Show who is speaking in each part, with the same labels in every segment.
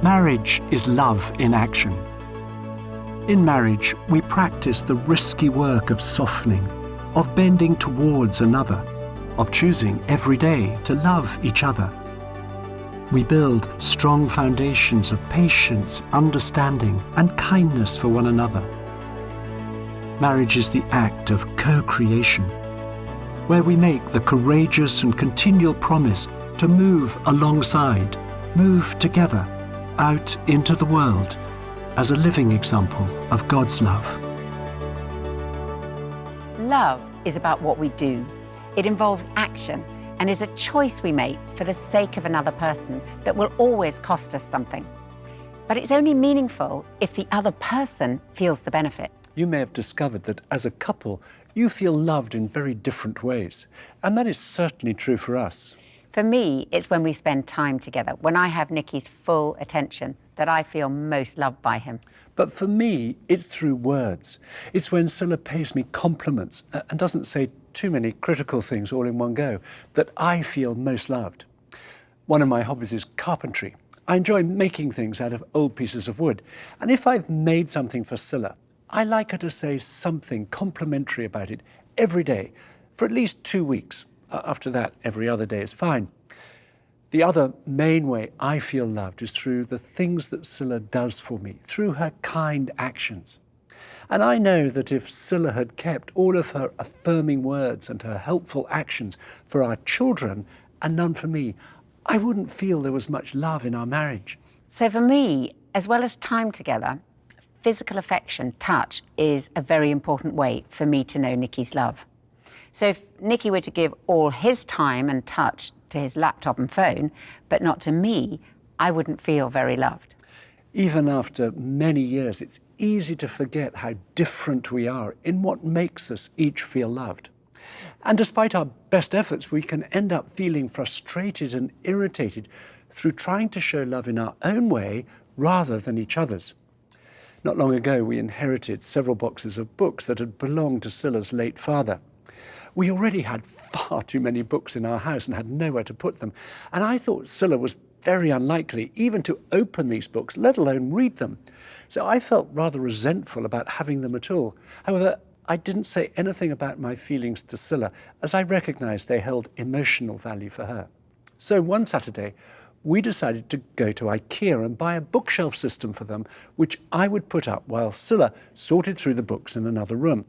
Speaker 1: Marriage is love in action. In marriage, we practice the risky work of softening, of bending towards another, of choosing every day to love each other. We build strong foundations of patience, understanding, and kindness for one another. Marriage is the act of co-creation, where we make the courageous and continual promise to move alongside, move together, out into the world as a living example of God's love.
Speaker 2: Love is about what we do. It involves action and is a choice we make for the sake of another person that will always cost us something. But it's only meaningful if the other person feels the benefit.
Speaker 1: You may have discovered that as a couple, you feel loved in very different ways. And that is certainly true for us.
Speaker 2: For me, it's when we spend time together, when I have Nicky's full attention, that I feel most loved by him.
Speaker 1: But for me, it's through words. It's when Scilla pays me compliments and doesn't say too many critical things all in one go that I feel most loved. One of my hobbies is carpentry. I enjoy making things out of old pieces of wood. And if I've made something for Scilla, I like her to say something complimentary about it every day for at least 2 weeks. After that, every other day is fine. The other main way I feel loved is through the things that Scilla does for me, through her kind actions. And I know that if Scilla had kept all of her affirming words and her helpful actions for our children and none for me, I wouldn't feel there was much love in our marriage.
Speaker 2: So for me, as well as time together, physical affection, touch, is a very important way for me to know Nicky's love. So if Nicky were to give all his time and touch to his laptop and phone, but not to me, I wouldn't feel very loved.
Speaker 1: Even after many years, it's easy to forget how different we are in what makes us each feel loved. And despite our best efforts, we can end up feeling frustrated and irritated through trying to show love in our own way rather than each other's. Not long ago, we inherited several boxes of books that had belonged to Scilla's late father. We already had far too many books in our house and had nowhere to put them. And I thought Scilla was very unlikely even to open these books, let alone read them. So I felt rather resentful about having them at all. However, I didn't say anything about my feelings to Scilla, as I recognized they held emotional value for her. So one Saturday, we decided to go to IKEA and buy a bookshelf system for them, which I would put up while Scilla sorted through the books in another room.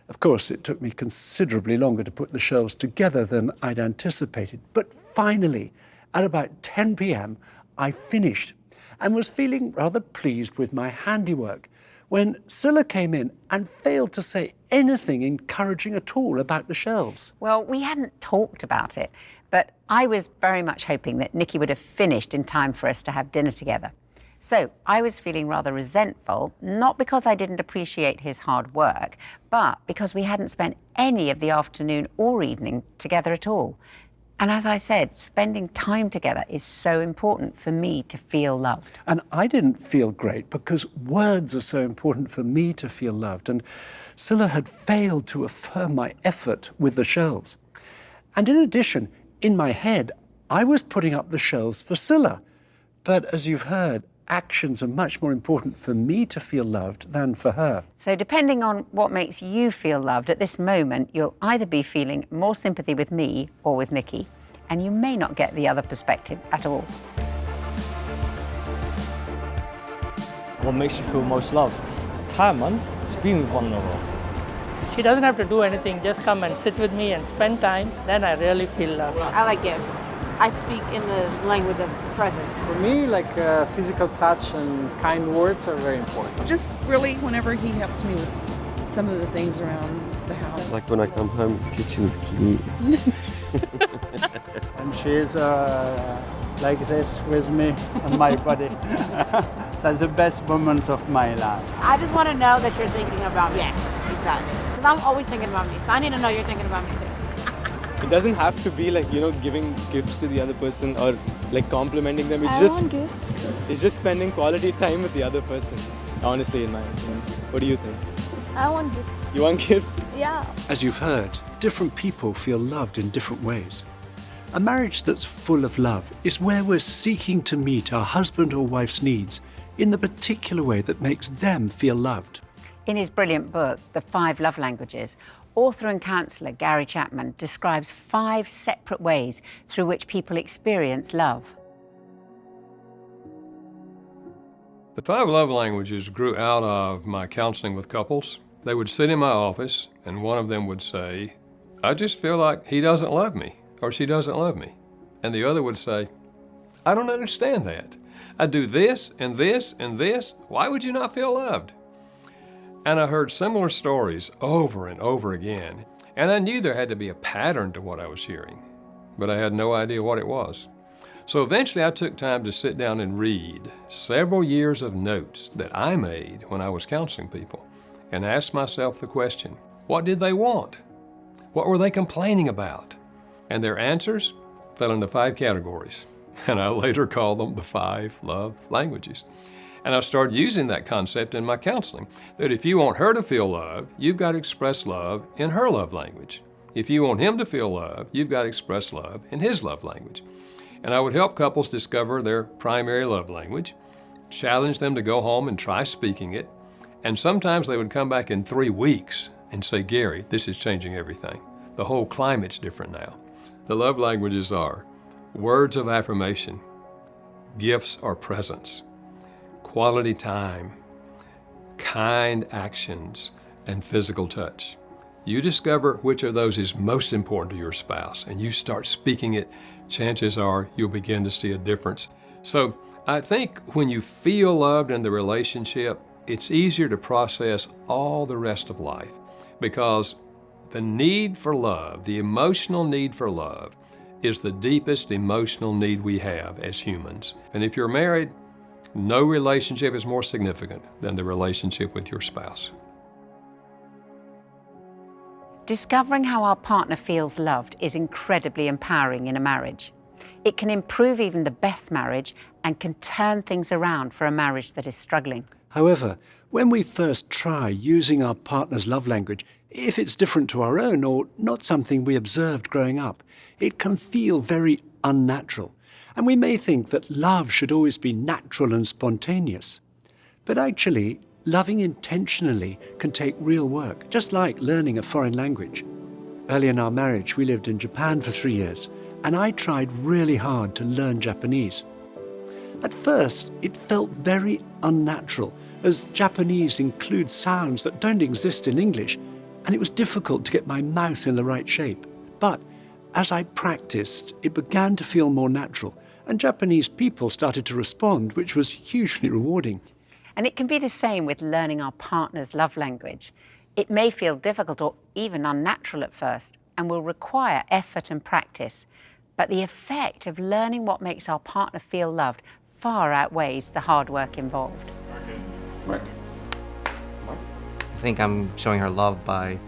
Speaker 1: Of course, it took me considerably longer to put the shelves together than I'd anticipated. But finally, at about 10 p.m., I finished and was feeling rather pleased with my handiwork when Scilla came in and failed to say anything encouraging at all about the shelves.
Speaker 2: Well, we hadn't talked about it, but I was very much hoping that Nicky would have finished in time for us to have dinner together. So I was feeling rather resentful, not because I didn't appreciate his hard work, but because we hadn't spent any of the afternoon or evening together at all. And as I said, spending time together is so important for me to feel loved.
Speaker 1: And I didn't feel great because words are so important for me to feel loved. And Scilla had failed to affirm my effort with the shelves. And in addition, in my head, I was putting up the shelves for Scilla. But as you've heard, actions are much more important for me to feel loved than for her.
Speaker 2: So depending on what makes you feel loved at this moment, you'll either be feeling more sympathy with me or with Nicky, and you may not get the other perspective at all.
Speaker 3: What makes you feel most loved? Time, man. Just being with one another.
Speaker 4: She doesn't have to do anything, just come and sit with me and spend time, then I really feel loved.
Speaker 5: I like gifts. I speak in the language of presence.
Speaker 6: For me, physical touch and kind words are very important.
Speaker 7: Just really whenever he helps me with some of the things around the house.
Speaker 8: It's like when I come home, the kitchen's clean.
Speaker 9: And she's like this with me on my body. That's the best moment of my life.
Speaker 5: I just want to know that you're thinking about me. Yes, exactly. Because I'm always thinking about me, so I need to know you're thinking about me too.
Speaker 10: It doesn't have to be giving gifts to the other person or complimenting them.
Speaker 11: I want gifts.
Speaker 10: It's just spending quality time with the other person, honestly, in my opinion. What do you think?
Speaker 11: I want gifts.
Speaker 10: You want gifts?
Speaker 11: Yeah.
Speaker 1: As you've heard, different people feel loved in different ways. A marriage that's full of love is where we're seeking to meet our husband or wife's needs in the particular way that makes them feel loved.
Speaker 2: In his brilliant book, The 5 Love Languages, author and counsellor Gary Chapman describes 5 separate ways through which people experience love.
Speaker 12: The 5 love languages grew out of my counseling with couples. They would sit in my office and one of them would say, "I just feel like he doesn't love me or she doesn't love me." And the other would say, "I don't understand that. I do this and this and this. Why would you not feel loved?" And I heard similar stories over and over again. And I knew there had to be a pattern to what I was hearing, but I had no idea what it was. So eventually I took time to sit down and read several years of notes that I made when I was counseling people and asked myself the question, what did they want? What were they complaining about? And their answers fell into 5 categories. And I later called them the 5 love languages. And I started using that concept in my counseling, that if you want her to feel love, you've got to express love in her love language. If you want him to feel love, you've got to express love in his love language. And I would help couples discover their primary love language, challenge them to go home and try speaking it, and sometimes they would come back in 3 weeks and say, "Gary, this is changing everything. The whole climate's different now." The love languages are words of affirmation, gifts or presents, quality time, kind actions, and physical touch. You discover which of those is most important to your spouse and you start speaking it, chances are you'll begin to see a difference. So I think when you feel loved in the relationship, it's easier to process all the rest of life because the need for love, the emotional need for love, is the deepest emotional need we have as humans. And if you're married, no relationship is more significant than the relationship with your spouse.
Speaker 2: Discovering how our partner feels loved is incredibly empowering in a marriage. It can improve even the best marriage and can turn things around for a marriage that is struggling.
Speaker 1: However, when we first try using our partner's love language, if it's different to our own or not something we observed growing up, it can feel very unnatural. And we may think that love should always be natural and spontaneous. But actually, loving intentionally can take real work, just like learning a foreign language. Early in our marriage, we lived in Japan for 3 years, and I tried really hard to learn Japanese. At first, it felt very unnatural, as Japanese includes sounds that don't exist in English, and it was difficult to get my mouth in the right shape. But as I practiced, it began to feel more natural, and Japanese people started to respond, which was hugely rewarding.
Speaker 2: And it can be the same with learning our partner's love language. It may feel difficult or even unnatural at first and will require effort and practice. But the effect of learning what makes our partner feel loved far outweighs the hard work involved.
Speaker 13: I think I'm showing her love by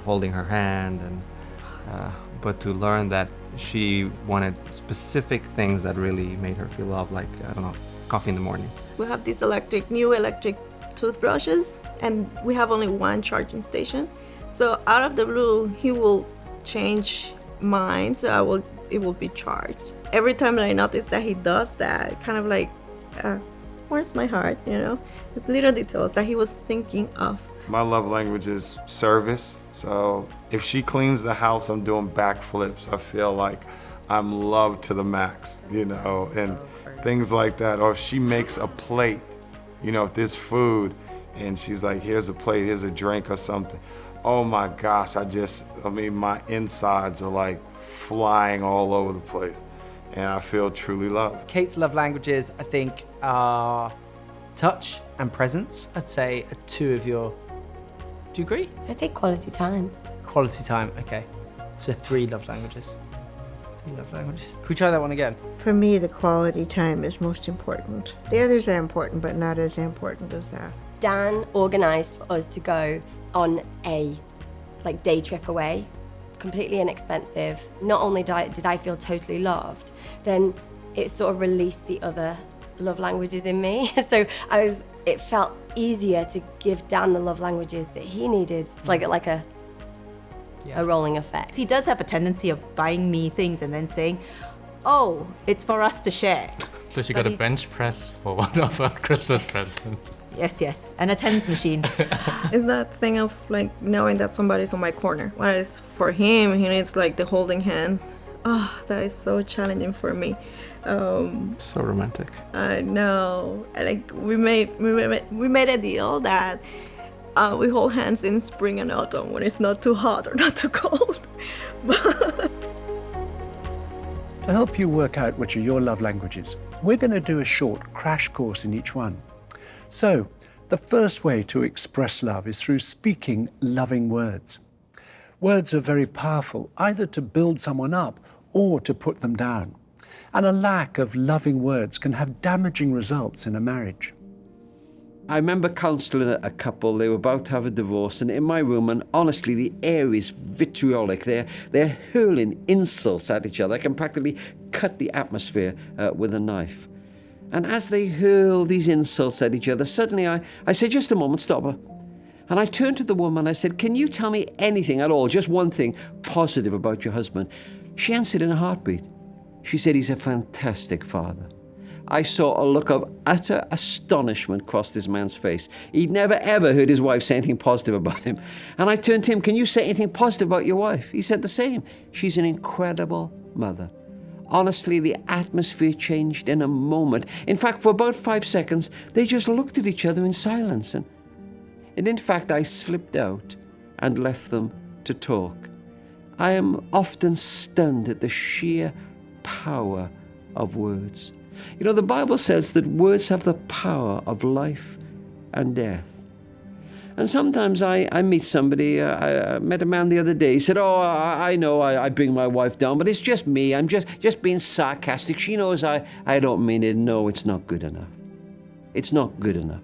Speaker 13: holding her hand, and but to learn that she wanted specific things that really made her feel loved, like, I don't know, coffee in the morning.
Speaker 11: We have these new electric toothbrushes, and we have only one charging station. So out of the blue, he will change mine, so it will be charged. Every time that I notice that he does that, kind of like, where's my heart, It's little details that he was thinking of.
Speaker 14: My love language is service. So if she cleans the house, I'm doing backflips. I feel like I'm loved to the max, and things like that. Or if she makes a plate, if there's food and she's like, here's a plate, here's a drink or something. Oh my gosh, my insides are like flying all over the place. And I feel truly loved.
Speaker 15: Kate's love languages, I think, are touch and presence. I'd say are 2 of your... Do you agree?
Speaker 16: I'd say quality time.
Speaker 15: Quality time, okay. So 3 love languages. 3 love languages. Could we try that one again?
Speaker 17: For me, the quality time is most important. The others are important, but not as important as that.
Speaker 16: Dan organised for us to go on a day trip away, completely inexpensive. Not only did I feel totally loved, then it sort of released the other love languages in me. So it felt easier to give Dan the love languages that he needed. It's like a a rolling effect.
Speaker 18: He does have a tendency of buying me things and then saying, oh, it's for us to share.
Speaker 13: So she
Speaker 18: But
Speaker 13: got a
Speaker 18: he's-
Speaker 13: bench press for one of her Christmas presents.
Speaker 18: Yes, and a tens machine.
Speaker 11: It's that thing of like knowing that somebody's on my corner. Whereas for him, he needs like the holding hands. Oh, that is so challenging for me.
Speaker 13: So romantic.
Speaker 11: I know. And, like we made a deal that we hold hands in spring and autumn when it's not too hot or not too cold.
Speaker 1: To help you work out which are your love languages, we're going to do a short crash course in each one. So, the first way to express love is through speaking loving words. Words are very powerful, either to build someone up or to put them down. And a lack of loving words can have damaging results in a marriage.
Speaker 8: I remember counselling a couple. They were about to have a divorce, and in my room, and honestly, the air is vitriolic. They're hurling insults at each other. I can practically cut the atmosphere with a knife. And as they hurl these insults at each other, suddenly I said, just a moment, stop her. And I turned to the woman, I said, can you tell me anything at all, just one thing positive about your husband? She answered in a heartbeat. She said, he's a fantastic father. I saw a look of utter astonishment cross this man's face. He'd never ever heard his wife say anything positive about him. And I turned to him, can you say anything positive about your wife? He said the same. She's an incredible mother. Honestly, the atmosphere changed in a moment. In fact, for about 5 seconds, they just looked at each other in silence. And in fact, I slipped out and left them to talk. I am often stunned at the sheer power of words. You know, the Bible says that words have the power of life and death. And sometimes I meet somebody, I met a man the other day, he said, oh, I know I bring my wife down, but it's just me, I'm just being sarcastic. She knows I don't mean it. No, it's not good enough. It's not good enough.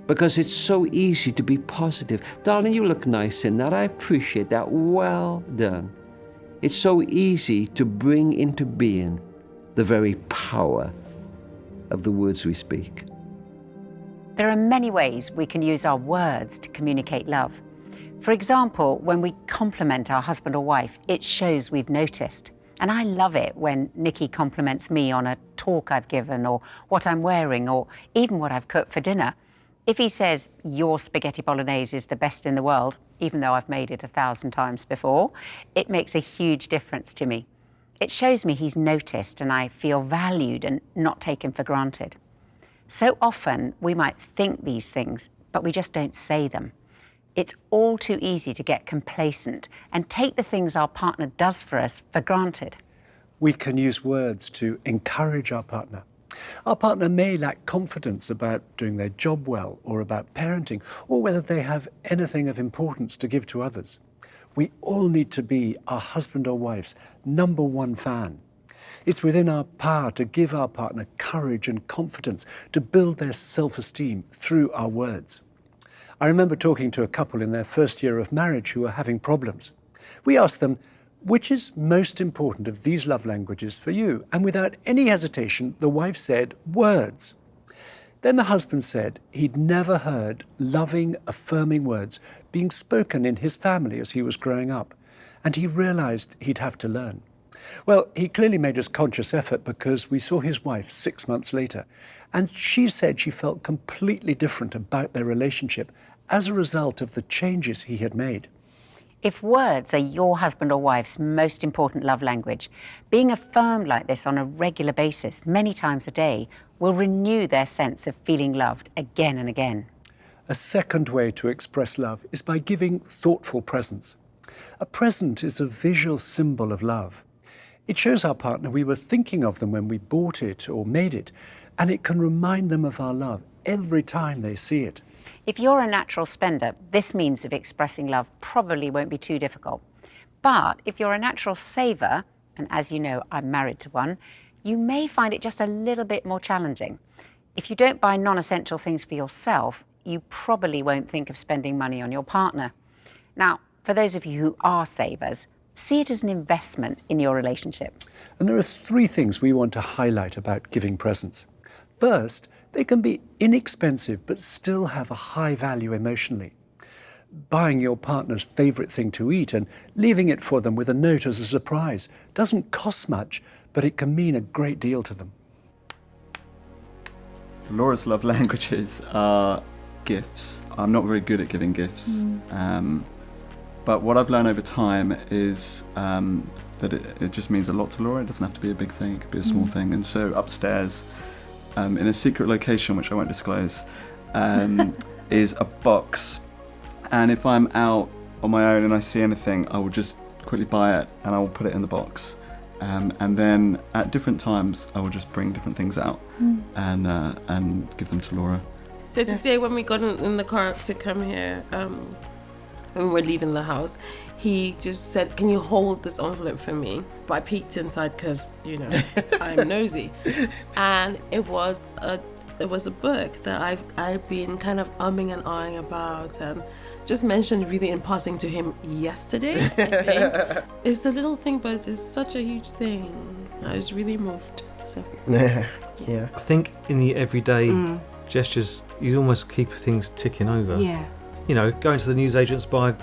Speaker 8: Because it's so easy to be positive. Darling, you look nice in that. I appreciate that. Well done. It's so easy to bring into being the very power of the words we speak.
Speaker 2: There are many ways we can use our words to communicate love. For example, when we compliment our husband or wife, it shows we've noticed. And I love it when Nikki compliments me on a talk I've given, or what I'm wearing, or even what I've cooked for dinner. If he says, your spaghetti bolognese is the best in the world, even though I've made it 1,000 times before, it makes a huge difference to me. It shows me he's noticed and I feel valued and not taken for granted. So often we might think these things, but we just don't say them. It's all too easy to get complacent and take the things our partner does for us for granted.
Speaker 1: We can use words to encourage our partner. Our partner may lack confidence about doing their job well, or about parenting, or whether they have anything of importance to give to others. We all need to be our husband or wife's #1 fan. It's within our power to give our partner courage and confidence to build their self-esteem through our words. I remember talking to a couple in their first year of marriage who were having problems. We asked them, which is most important of these love languages for you? And without any hesitation, the wife said, words. Then the husband said he'd never heard loving, affirming words being spoken in his family as he was growing up, and he realized he'd have to learn. Well, he clearly made a conscious effort, because we saw his wife 6 months later, and she said she felt completely different about their relationship as a result of the changes he had made.
Speaker 2: If words are your husband or wife's most important love language, being affirmed like this on a regular basis, many times a day, will renew their sense of feeling loved again and again.
Speaker 1: A second way to express love is by giving thoughtful presents. A present is a visual symbol of love. It shows our partner we were thinking of them when we bought it or made it, and it can remind them of our love every time they see it.
Speaker 2: If you're a natural spender, this means of expressing love probably won't be too difficult. But if you're a natural saver, and as you know, I'm married to one, you may find it just a little bit more challenging. If you don't buy non-essential things for yourself, you probably won't think of spending money on your partner. Now, for those of you who are savers, see it as an investment in your relationship.
Speaker 1: And there are 3 things we want to highlight about giving presents. First, they can be inexpensive but still have a high value emotionally. Buying your partner's favourite thing to eat and leaving it for them with a note as a surprise doesn't cost much, but it can mean a great deal to them.
Speaker 19: Laura's love languages are gifts. I'm not very good at giving gifts. But what I've learned over time is that it just means a lot to Laura. It doesn't have to be a big thing, it could be a small thing. And so upstairs, in a secret location, which I won't disclose, is a box. And if I'm out on my own and I see anything, I will just quickly buy it and I will put it in the box. And then at different times, I will just bring different things out and give them to Laura.
Speaker 20: So today when we got in the car to come here, when we were leaving the house, he just said, "Can you hold this envelope for me?" But I peeked inside because, you know, I'm nosy. And it was a book that I've been kind of umming and ahhing about, and just mentioned really in passing to him yesterday, I think. It's a little thing, but it's such a huge thing. I was really moved. So
Speaker 21: Yeah. I think in the everyday gestures, you almost keep things ticking over.
Speaker 22: Yeah.
Speaker 21: You know, going to the newsagents, buy a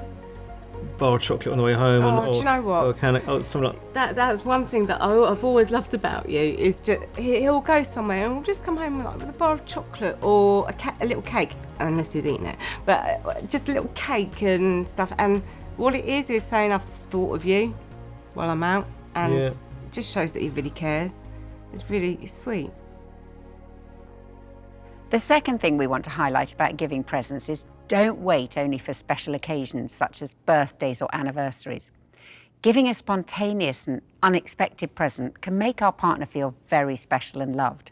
Speaker 21: bar of chocolate on the way home,
Speaker 22: do you know what?
Speaker 21: or a can of, something like
Speaker 22: That's one thing that I've always loved about you, is just he'll go somewhere and we'll just come home with a bar of chocolate or a little cake, unless he's eating it, but just a little cake and stuff. And what it is saying, "I've thought of you while I'm out," and it just shows that he really cares. It's sweet.
Speaker 2: The second thing we want to highlight about giving presents is don't wait only for special occasions such as birthdays or anniversaries. Giving a spontaneous and unexpected present can make our partner feel very special and loved.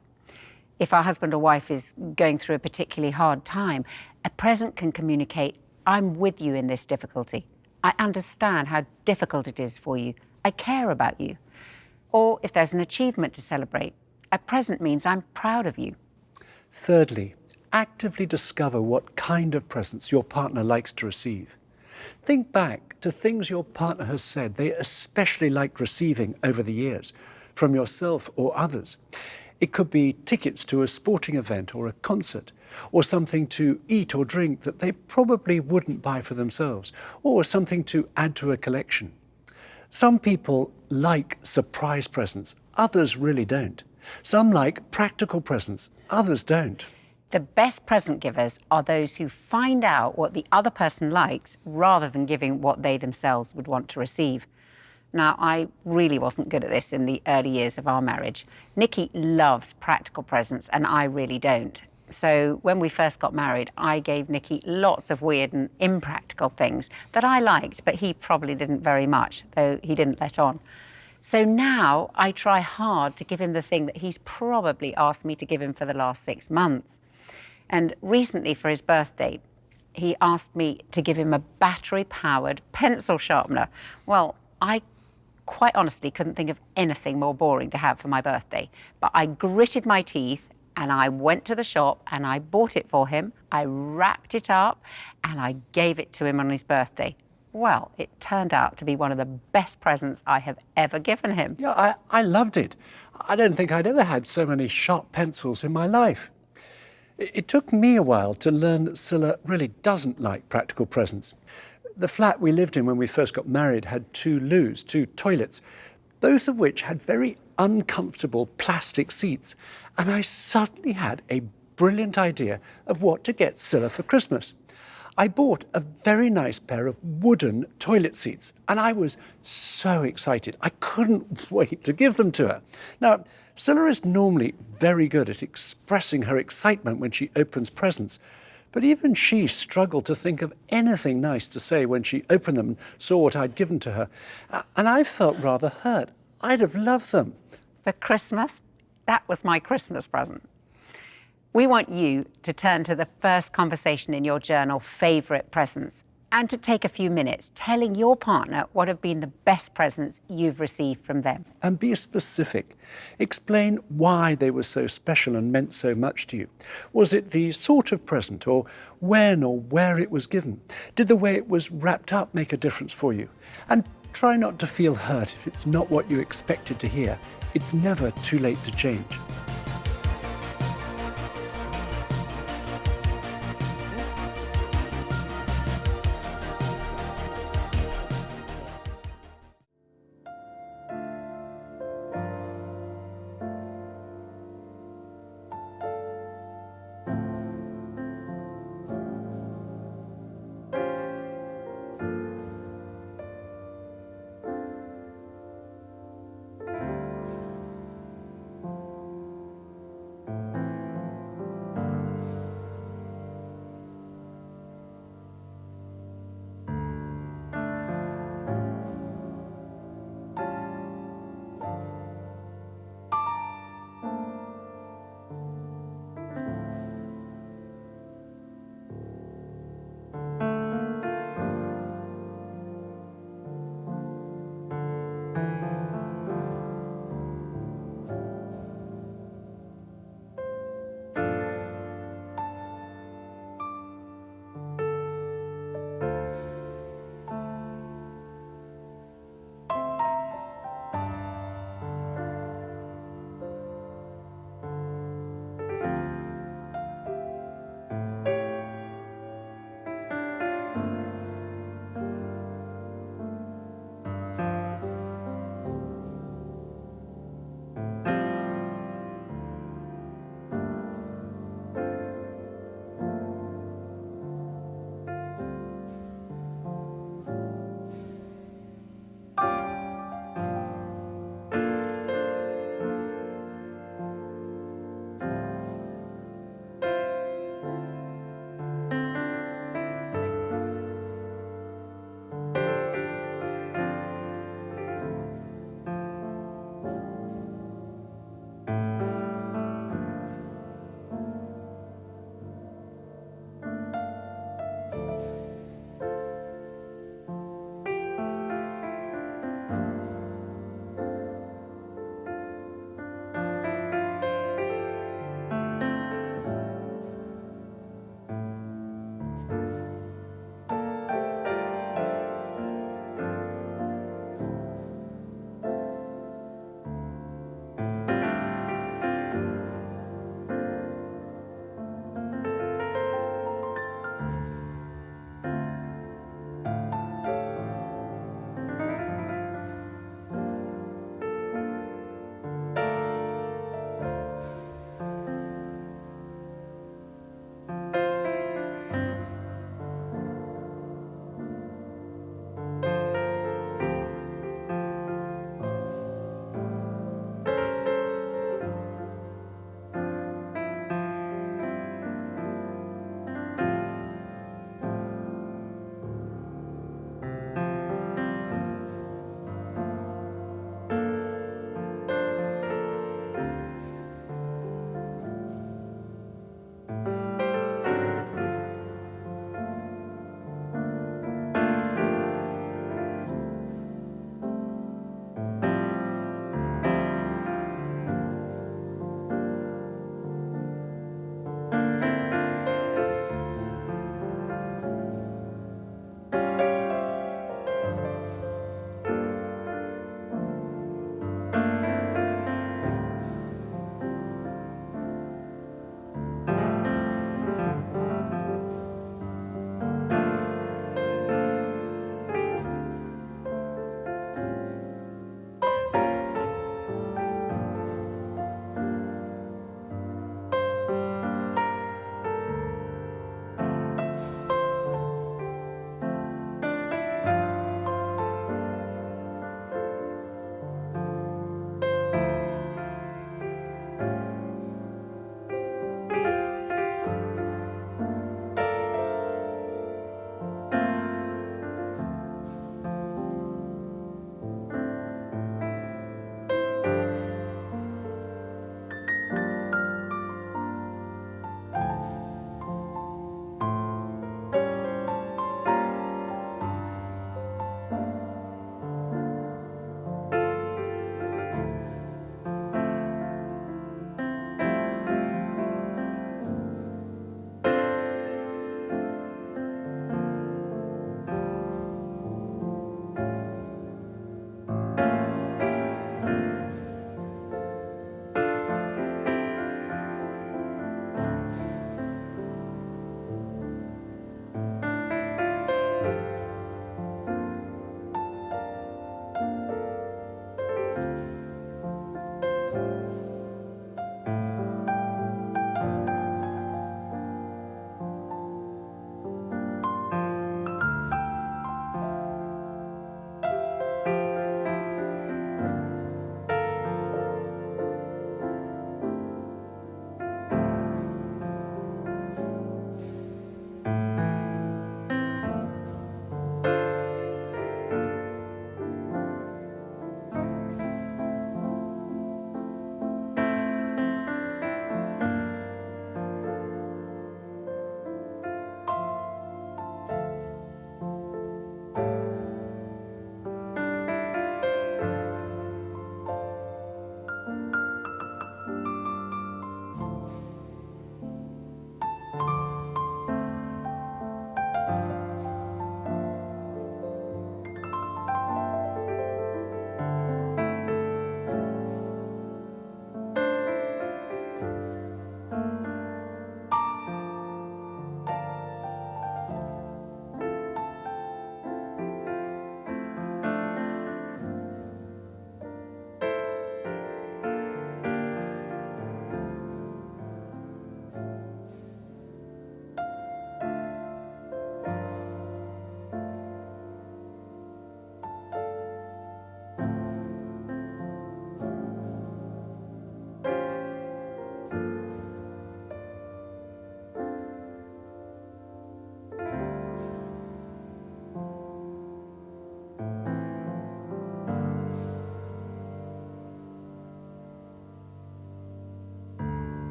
Speaker 2: If our husband or wife is going through a particularly hard time, a present can communicate, "I'm with you in this difficulty. I understand how difficult it is for you. I care about you." Or if there's an achievement to celebrate, a present means, "I'm proud of you."
Speaker 1: Thirdly, actively discover what kind of presents your partner likes to receive. Think back to things your partner has said they especially liked receiving over the years, from yourself or others. It could be tickets to a sporting event or a concert, or something to eat or drink that they probably wouldn't buy for themselves, or something to add to a collection. Some people like surprise presents, others really don't. Some like practical presents, others don't.
Speaker 2: The best present givers are those who find out what the other person likes rather than giving what they themselves would want to receive. Now, I really wasn't good at this in the early years of our marriage. Nikki loves practical presents and I really don't. So when we first got married, I gave Nikki lots of weird and impractical things that I liked, but he probably didn't very much, though he didn't let on. So now I try hard to give him the thing that he's probably asked me to give him for the last 6 months. And recently for his birthday, he asked me to give him a battery-powered pencil sharpener. Well, I quite honestly couldn't think of anything more boring to have for my birthday. But I gritted my teeth and I went to the shop and I bought it for him. I wrapped it up and I gave it to him on his birthday. Well, it turned out to be one of the best presents I have ever given him.
Speaker 1: Yeah, I loved it. I don't think I'd ever had so many sharp pencils in my life. It took me a while to learn that Scilla really doesn't like practical presents. The flat we lived in when we first got married had 2 loos, 2 toilets, both of which had very uncomfortable plastic seats. And I suddenly had a brilliant idea of what to get Scilla for Christmas. I bought a very nice pair of wooden toilet seats, and I was so excited. I couldn't wait to give them to her. Now, Scilla is normally very good at expressing her excitement when she opens presents, but even she struggled to think of anything nice to say when she opened them and saw what I'd given to her. And I felt rather hurt. I'd have loved them.
Speaker 2: For Christmas, that was my Christmas present. We want you to turn to the first conversation in your journal, favourite presents, and to take a few minutes telling your partner what have been the best presents you've received from them.
Speaker 1: And be specific. Explain why they were so special and meant so much to you. Was it the sort of present, or when or where it was given? Did the way it was wrapped up make a difference for you? And try not to feel hurt if it's not what you expected to hear. It's never too late to change.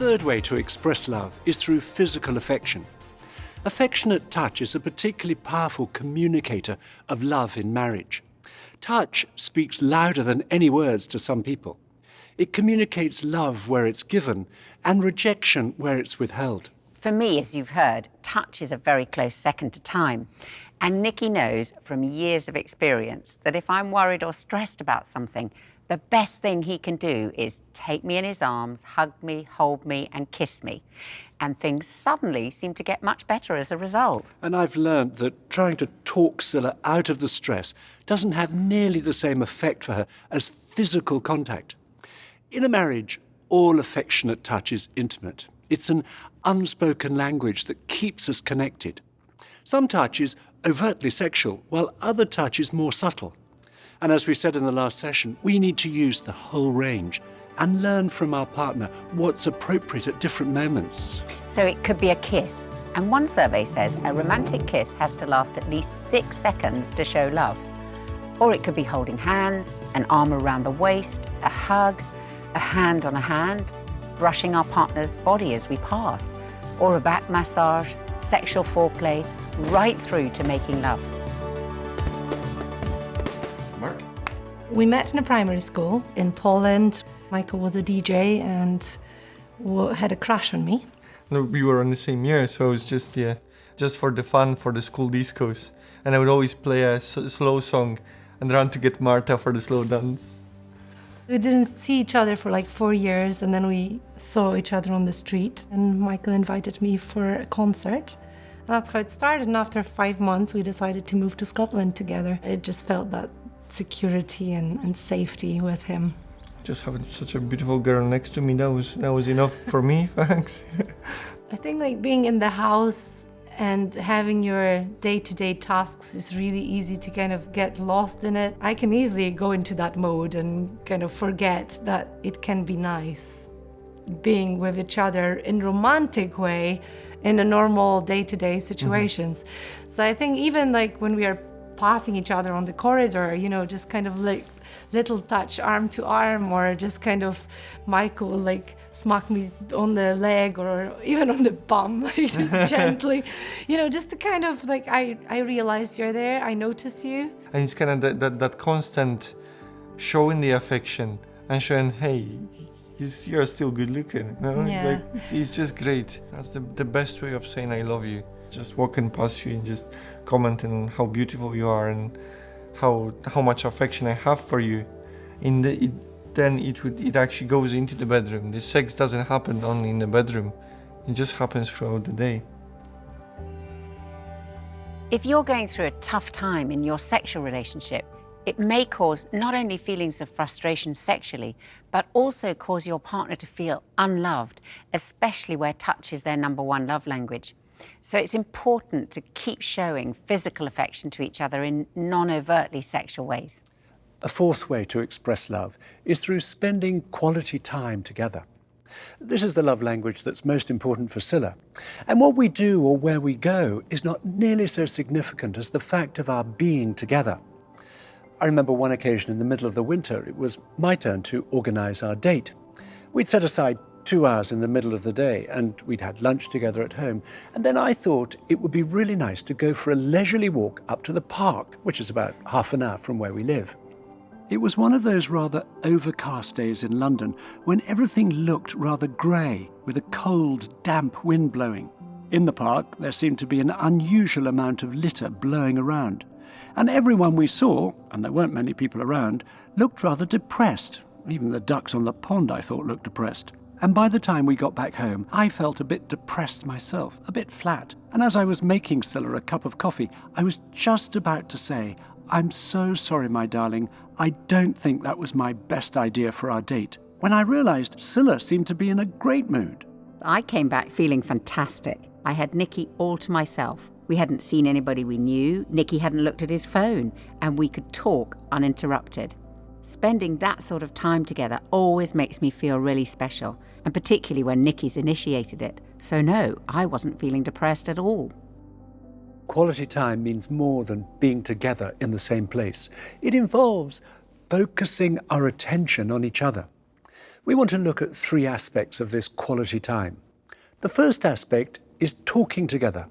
Speaker 1: third way to express love is through physical affection. Affectionate touch is a particularly powerful communicator of love in marriage. Touch speaks louder than any words to some people. It communicates love where it's given and rejection where it's withheld.
Speaker 2: For me, as you've heard, touch is a very close second to time. And Nicky knows from years of experience that if I'm worried or stressed about something, the best thing he can do is take me in his arms, hug me, hold me, and kiss me. And things suddenly seem to get much better as a result.
Speaker 1: And I've learned that trying to talk Scylla out of the stress doesn't have nearly the same effect for her as physical contact. In a marriage, all affectionate touch is intimate. It's an unspoken language that keeps us connected. Some touch is overtly sexual, while other touch is more subtle. And as we said in the last session, we need to use the whole range and learn from our partner what's appropriate at different moments.
Speaker 2: So it could be a kiss. And one survey says a romantic kiss has to last at least 6 seconds to show love. Or it could be holding hands, an arm around the waist, a hug, a hand on a hand, brushing our partner's body as we pass, or a back massage, sexual foreplay, right through to making love.
Speaker 8: Mark?
Speaker 3: We met in a primary school in Poland. Michael was a DJ and had a crush on me.
Speaker 4: No, we were in the same year, so it was just for the fun, for the school discos. And I would always play a slow song and run to get Marta for the slow dance.
Speaker 3: We didn't see each other for like 4 years, and then we saw each other on the street, and Michael invited me for a concert. And that's how it started, and after 5 months we decided to move to Scotland together. It just felt that security and safety with him.
Speaker 4: Just having such a beautiful girl next to me, that was enough for me, thanks.
Speaker 3: I think like being in the house and having your day-to-day tasks is really easy to kind of get lost in it. I can easily go into that mode and kind of forget that it can be nice being with each other in a romantic way in a normal day-to-day situations. So I think even like when we are passing each other on the corridor, you know, just kind of like little touch arm to arm, or just kind of Michael will like smack me on the leg or even on the bum, like just gently, you know, just to kind of like, I realized you're there, I noticed you.
Speaker 4: And it's kind of that constant showing the affection and showing, hey, you're still good looking. You know?
Speaker 3: Yeah.
Speaker 4: It's just great. That's the best way of saying I love you. Just walking past you and just commenting on how beautiful you are and how much affection I have for you. Then it actually goes into the bedroom. The sex doesn't happen only in the bedroom. It just happens throughout the day.
Speaker 2: If you're going through a tough time in your sexual relationship, it may cause not only feelings of frustration sexually, but also cause your partner to feel unloved, especially where touch is their #1 love language. So it's important to keep showing physical affection to each other in non-overtly sexual ways.
Speaker 1: A fourth way to express love is through spending quality time together. This is the love language that's most important for Scylla. And what we do or where we go is not nearly so significant as the fact of our being together. I remember one occasion in the middle of the winter, it was my turn to organise our date. We'd set aside 2 hours in the middle of the day, and we'd had lunch together at home. And then I thought it would be really nice to go for a leisurely walk up to the park, which is about half an hour from where we live. It was one of those rather overcast days in London when everything looked rather grey, with a cold, damp wind blowing. In the park, there seemed to be an unusual amount of litter blowing around. And everyone we saw, and there weren't many people around, looked rather depressed. Even the ducks on the pond, I thought, looked depressed. And by the time we got back home, I felt a bit depressed myself, a bit flat. And as I was making Scylla a cup of coffee, I was just about to say, "I'm so sorry, my darling. I don't think that was my best idea for our date," when I realised Scylla seemed to be in a great mood.
Speaker 2: I came back feeling fantastic. I had Nicky all to myself. We hadn't seen anybody we knew, Nicky hadn't looked at his phone, and we could talk uninterrupted. Spending that sort of time together always makes me feel really special, and particularly when Nicky's initiated it. So no, I wasn't feeling depressed at all.
Speaker 1: Quality time means more than being together in the same place. It involves focusing our attention on each other. We want to look at 3 aspects of this quality time. The first aspect is talking together.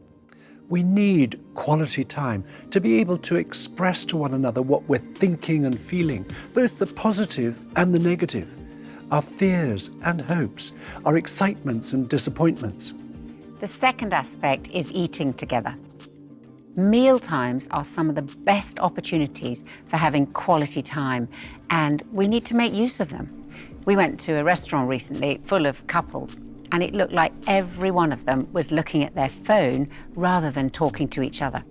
Speaker 1: We need quality time to be able to express to one another what we're thinking and feeling, both the positive and the negative, our fears and hopes, our excitements and disappointments.
Speaker 2: The second aspect is eating together. Meal times are some of the best opportunities for having quality time, and we need to make use of them. We went to a restaurant recently full of couples, and it looked like every one of them was looking at their phone rather than talking to each other.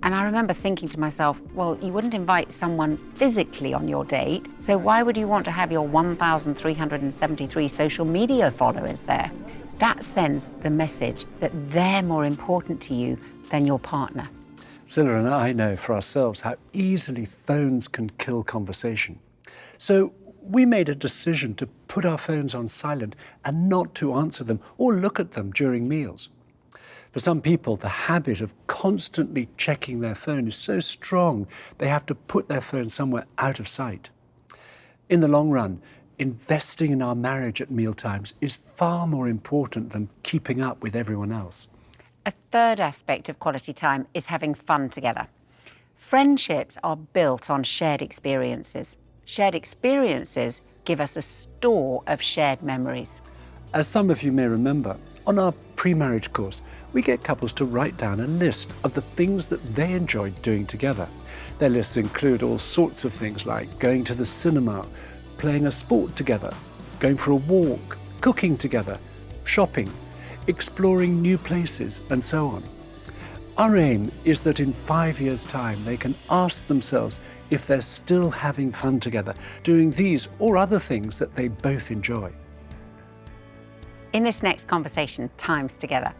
Speaker 2: And I remember thinking to myself, well, you wouldn't invite someone physically on your date, so why would you want to have your 1,373 social media followers there? That sends the message that they're more important to you than your partner.
Speaker 1: Zilla and I know for ourselves how easily phones can kill conversation. So we made a decision to put our phones on silent and not to answer them or look at them during meals. For some people, the habit of constantly checking their phone is so strong they have to put their phone somewhere out of sight. In the long run, investing in our marriage at mealtimes is far more important than keeping up with everyone else.
Speaker 2: A third aspect of quality time is having fun together. Friendships are built on shared experiences. Shared experiences give us a store of shared memories.
Speaker 1: As some of you may remember, on our pre-marriage course, we get couples to write down a list of the things that they enjoyed doing together. Their lists include all sorts of things like going to the cinema, playing a sport together, going for a walk, cooking together, shopping, exploring new places, and so on. Our aim is that in 5 years' time, they can ask themselves if they're still having fun together, doing these or other things that they both enjoy.
Speaker 2: In this next conversation, Times Together,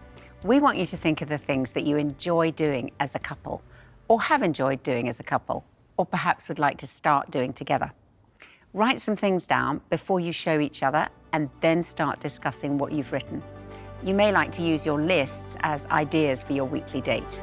Speaker 2: we want you to think of the things that you enjoy doing as a couple, or have enjoyed doing as a couple, or perhaps would like to start doing together. Write some things down before you show each other and then start discussing what you've written. You may like to use your lists as ideas for your weekly date.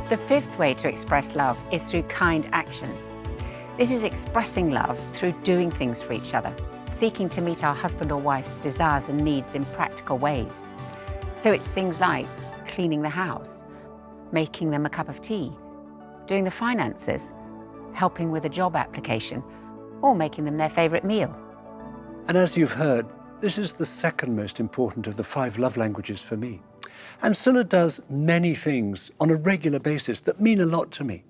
Speaker 2: The fifth way to express love is through kind actions. This is expressing love through doing things for each other, seeking to meet our husband or wife's desires and needs in practical ways. So it's things like cleaning the house, making them a cup of tea, doing the finances, helping with a job application, or making them their favourite meal.
Speaker 1: And as you've heard, this is the second most important of the 5 love languages for me. And Scilla does many things on a regular basis that mean a lot to me.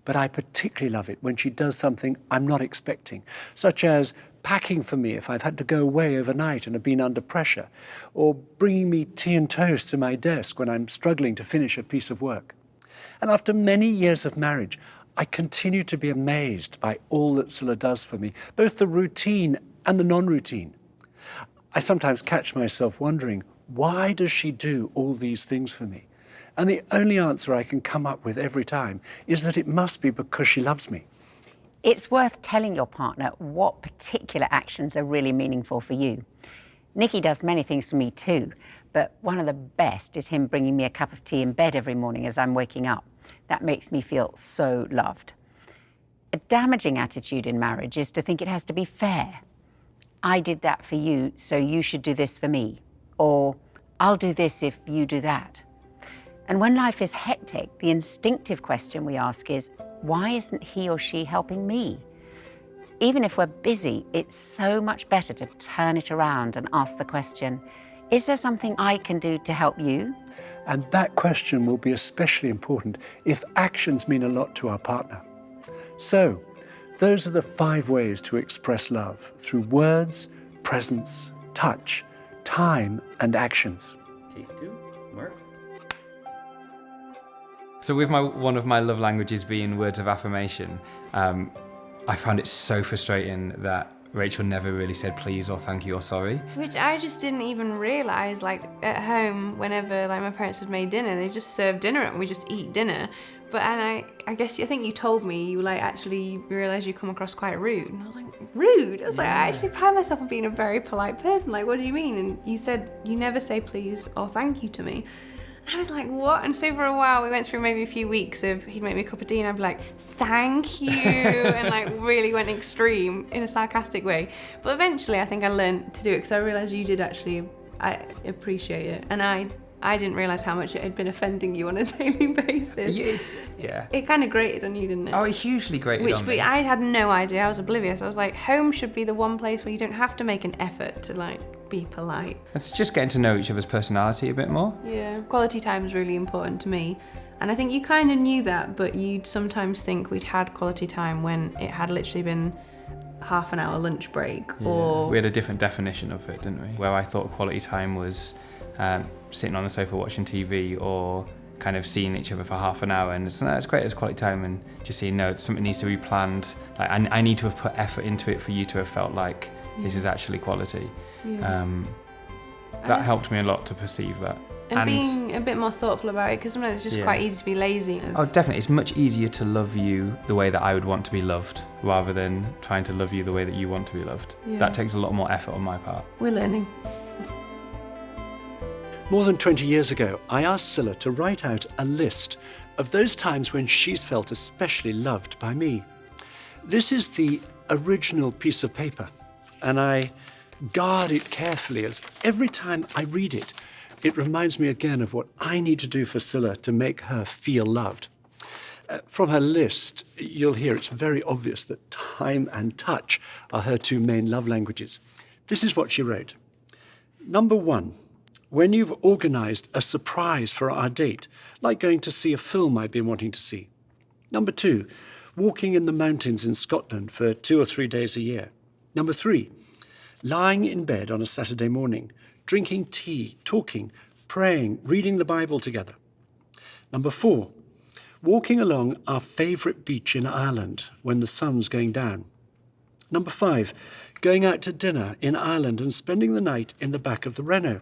Speaker 1: But I particularly love it when she does something I'm not expecting, such as packing for me if I've had to go away overnight and have been under pressure, or bringing me tea and toast to my desk when I'm struggling to finish a piece of work. And after many years of marriage, I continue to be amazed by all that Scilla does for me, both the routine and the non-routine. I sometimes catch myself wondering, why does she do all these things for me? And the only answer I can come up with every time is that it must be because she loves me.
Speaker 2: It's worth telling your partner what particular actions are really meaningful for you. Nikki does many things for me too, but one of the best is him bringing me a cup of tea in bed every morning as I'm waking up. That makes me feel so loved. A damaging attitude in marriage is to think it has to be fair. I did that for you, so you should do this for me. Or, I'll do this if you do that. And when life is hectic, the instinctive question we ask is, why isn't he or she helping me? Even if we're busy, it's so much better to turn it around and ask the question, is there something I can do to help you?
Speaker 1: And that question will be especially important if actions mean a lot to our partner. So, those are the 5 ways to express love, through words, presence, touch, time, and actions.
Speaker 6: Take 2, Mark. So with one of my love languages being words of affirmation, I found it so frustrating that Rachel never really said please or thank you or sorry.
Speaker 7: Which I just didn't even realise, like at home, whenever like my parents had made dinner, they just served dinner and we just eat dinner. But I think you told me, you like actually realised you come across quite rude. And I was like, rude? I was like, I actually pride myself on being a very polite person. Like, what do you mean? And you said, you never say please or thank you to me. And I was like, what? And so for a while, we went through maybe a few weeks of he'd make me a cup of tea and I'd be like, thank you. And like really went extreme in a sarcastic way. But eventually I think I learned to do it because I realised you did actually appreciate it. And I didn't realise how much it had been offending you on a daily basis.
Speaker 6: Yeah.
Speaker 7: It kind of grated on you, didn't it?
Speaker 6: Oh, it hugely grated on me.
Speaker 7: I had no idea. I was oblivious. I was like, home should be the one place where you don't have to make an effort to like be polite.
Speaker 6: It's just getting to know each other's personality a bit more.
Speaker 7: Yeah. Quality time is really important to me. And I think you kind of knew that, but you'd sometimes think we'd had quality time when it had literally been half an hour lunch break or...
Speaker 6: We had a different definition of it, didn't we? Where I thought quality time was sitting on the sofa watching TV or kind of seeing each other for half an hour, and it's great as quality time, and just saying no, something needs to be planned. Like I need to have put effort into it for you to have felt like this is actually quality.
Speaker 7: Yeah.
Speaker 6: That helped me a lot to perceive that.
Speaker 7: And being a bit more thoughtful about it, because sometimes it's just quite easy to be lazy.
Speaker 6: Oh, definitely. It's much easier to love you the way that I would want to be loved, rather than trying to love you the way that you want to be loved.
Speaker 7: Yeah.
Speaker 6: That takes a lot more effort on my part.
Speaker 7: We're learning.
Speaker 1: More than 20 years ago, I asked Scilla to write out a list of those times when she's felt especially loved by me. This is the original piece of paper, and I guard it carefully as every time I read it, it reminds me again of what I need to do for Scilla to make her feel loved. From her list, you'll hear it's very obvious that time and touch are her 2 main love languages. This is what she wrote. Number 1, when you've organised a surprise for our date, like going to see a film I've been wanting to see. Number 2, walking in the mountains in Scotland for 2 or 3 days a year. Number 3, lying in bed on a Saturday morning, drinking tea, talking, praying, reading the Bible together. Number 4, walking along our favourite beach in Ireland when the sun's going down. Number 5, going out to dinner in Ireland and spending the night in the back of the Renault.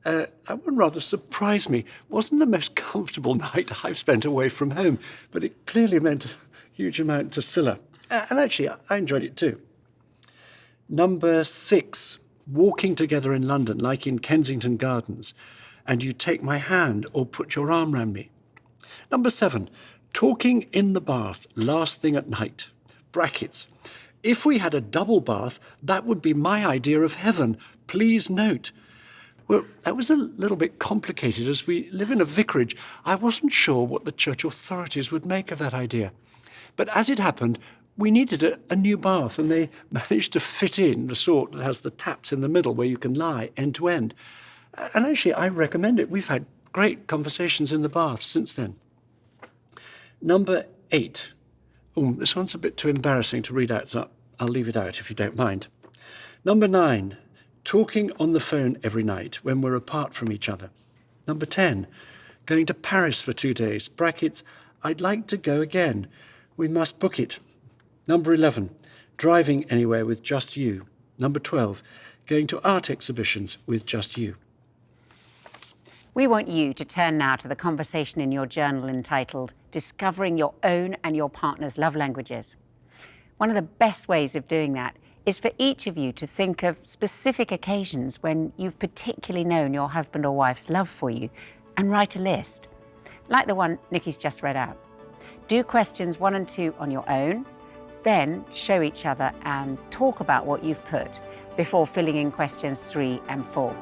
Speaker 1: That one rather surprised me. Wasn't the most comfortable night I've spent away from home, but it clearly meant a huge amount to Scilla. And actually, I enjoyed it too. Number 6, walking together in London, like in Kensington Gardens, and you take my hand or put your arm around me. Number 7, talking in the bath last thing at night. Brackets. If we had a double bath, that would be my idea of heaven. Please note. Well, that was a little bit complicated. As we live in a vicarage, I wasn't sure what the church authorities would make of that idea. But as it happened, we needed a new bath, and they managed to fit in the sort that has the taps in the middle where you can lie end to end. And actually, I recommend it. We've had great conversations in the bath since then. Number 8. Oh, this one's a bit too embarrassing to read out, so I'll leave it out if you don't mind. Number 9. Talking on the phone every night when we're apart from each other. Number 10, going to Paris for 2 days. Brackets, I'd like to go again. We must book it. Number 11, driving anywhere with just you. Number 12, going to art exhibitions with just you.
Speaker 2: We want you to turn now to the conversation in your journal entitled Discovering Your Own and Your Partner's Love Languages. One of the best ways of doing that is for each of you to think of specific occasions when you've particularly known your husband or wife's love for you and write a list, like the one Nikki's just read out. Do questions 1 and 2 on your own, then show each other and talk about what you've put before filling in questions 3 and 4.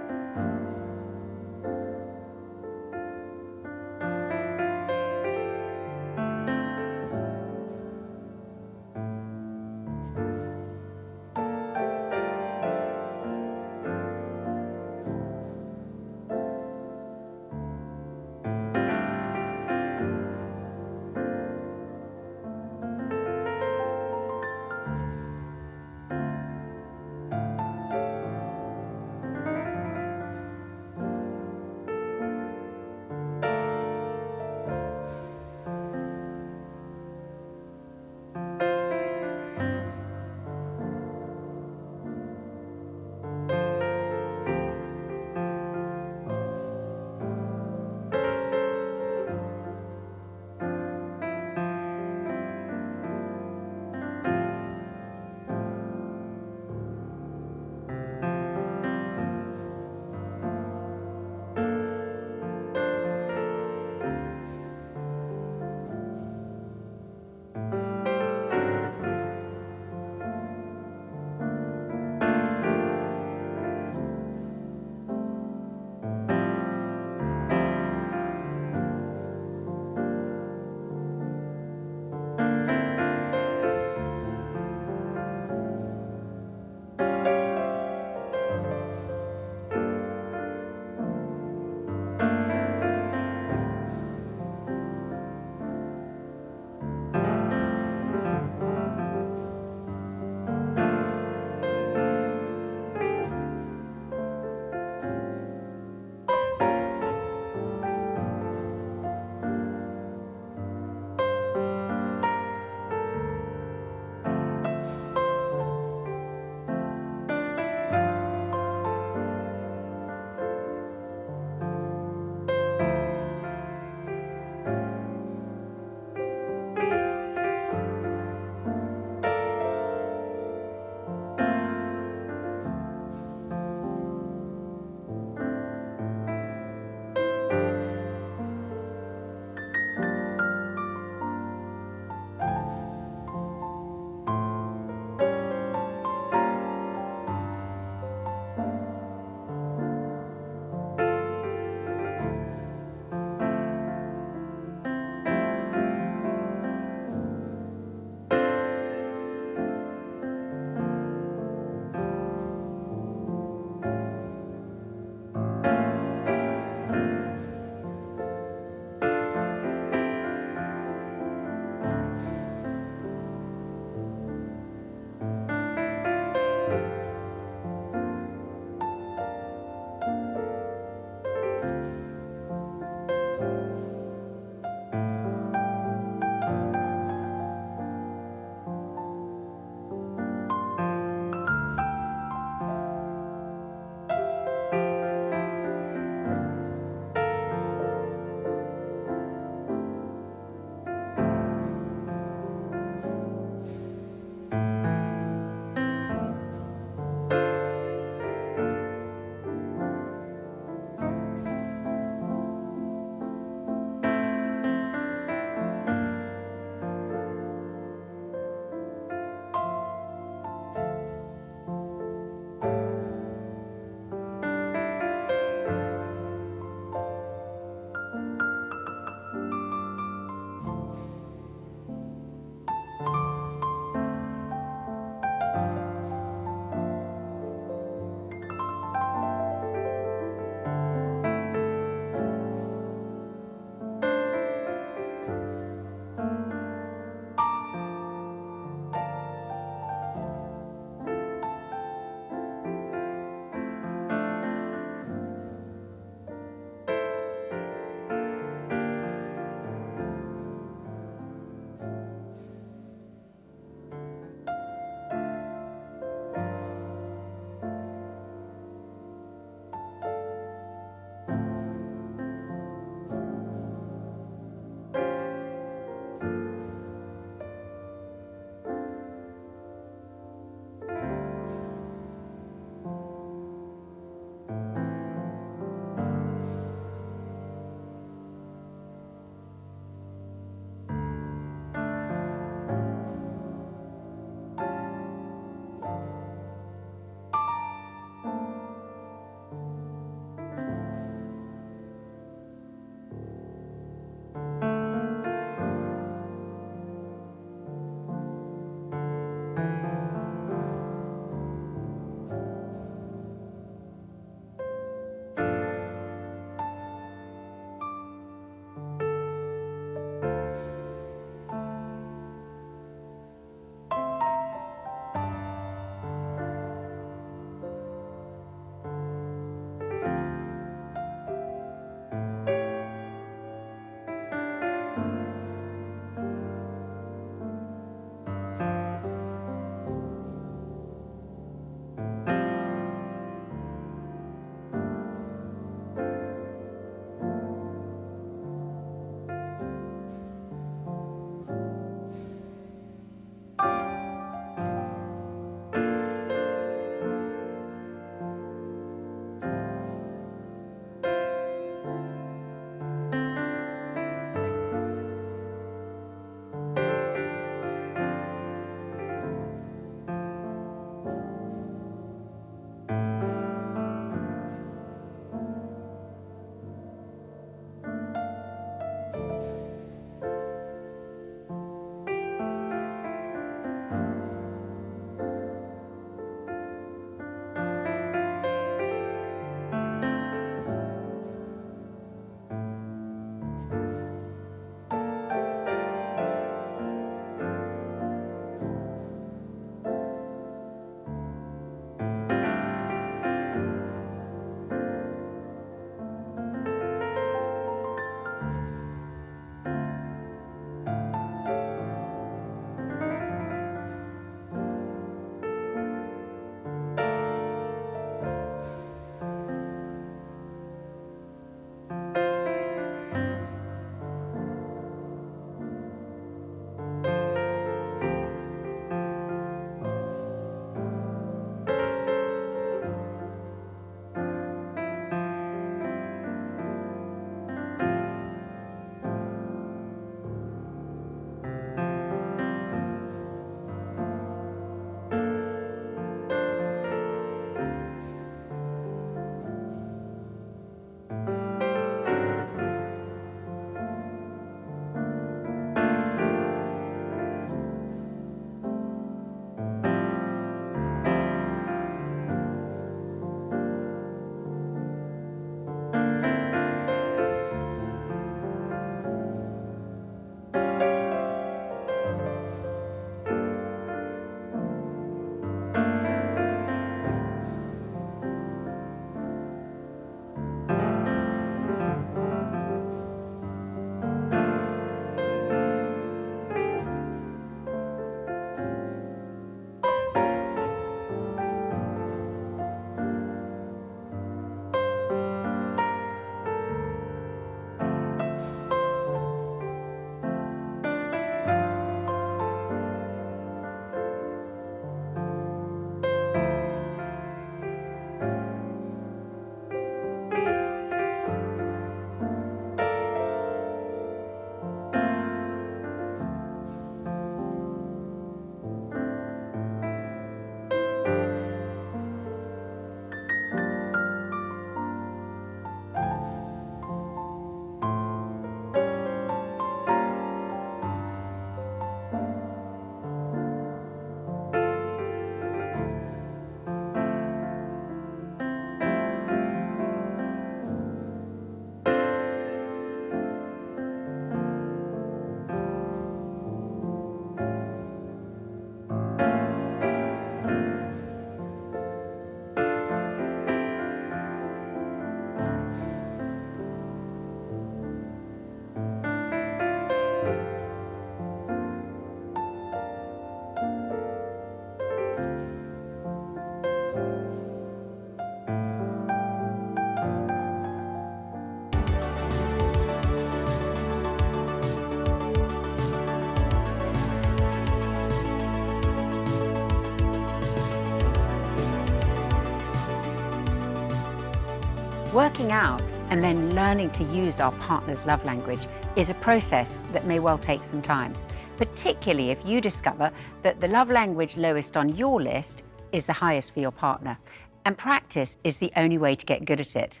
Speaker 2: Working out and then learning to use our partner's love language is a process that may well take some time, particularly if you discover that the love language lowest on your list is the highest for your partner. And practice is the only way to get good at it.